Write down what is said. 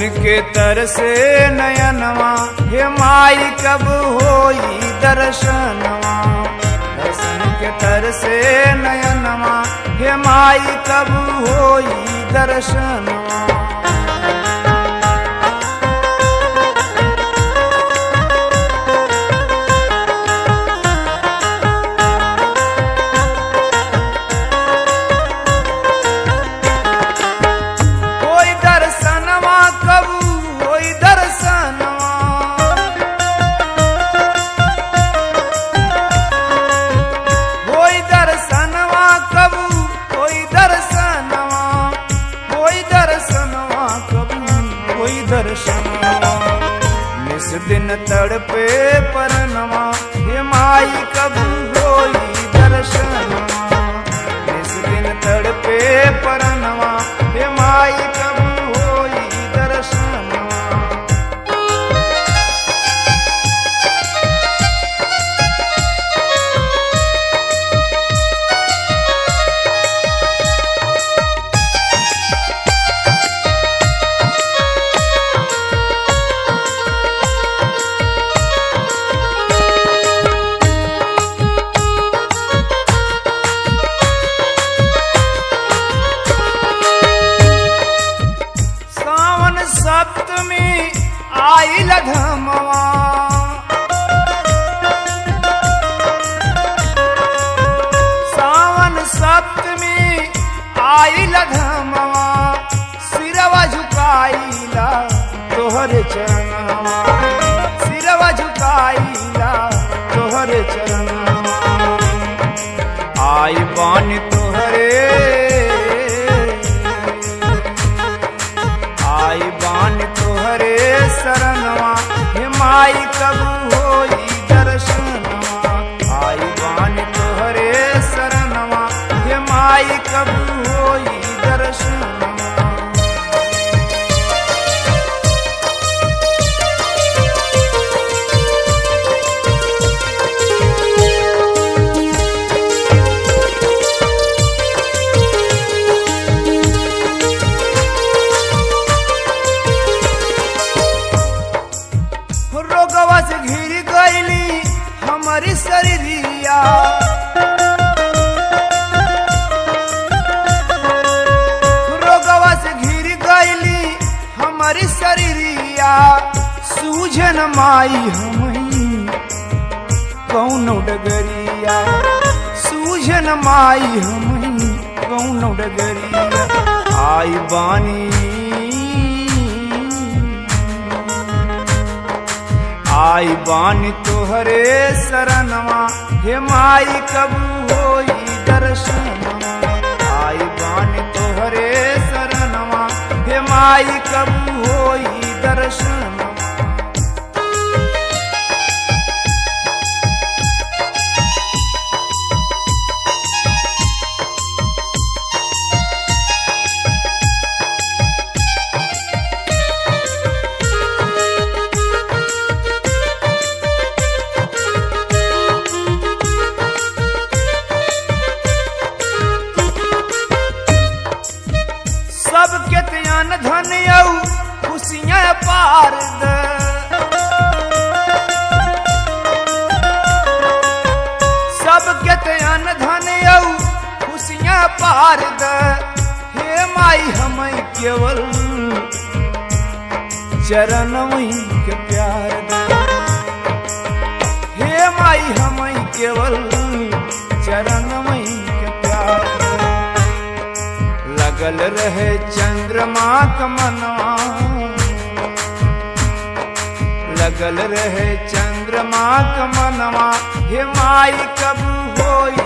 के तरसे नयनवा, हे माई कब होई दर्शनवा। दर्शन के तरसे नयनवा, हे माई कब होई दर्शनवा। निस दिन तड़पे परनवा, हे माई कब होई दर्शनवा। निस दिन तड़पे परनवा, हे माई कब होई दर्शनवा। सप्तमी आई लघमवा, सावन सप्तमी आई लघमवा। सिरवा झुकाईला तोहरे चरणवा, सिरवा झुकाईला तोहरे चरणवा। आई बानी तोहरे, आई बानी तोहरे शरणवा, हे माई कब होई दर्शनवा। आई बानी तोहरे शरणवा, हे माई कब होई दर्शनवा। रोगवा से घिर गईली हमारी शरीरिया, रोगवा से घिर गईली हमारी शरीरिया। सूझन माई हमही कौनो डगरिया, सूझन माई हमही कौनो डगरिया। आई बानी, आई बानी तोहरे शरणवा, हे माई कब होई दर्शनवा। आई बानी तोहरे शरणवा, हे माई कब होई दर्शनवा। सबके त्यान धन यऊ खुशियाँ पार द, सबके त्यान धन यऊ खुशियाँ पार द। हे माई हमें केवल चरणवही के प्यार द, हे माई हमें केवल चरणवही के प्यार द। लगल रहे चंद्रमा कमनवा, लगल रहे चंद्रमा कमनवा, हे माई कब होई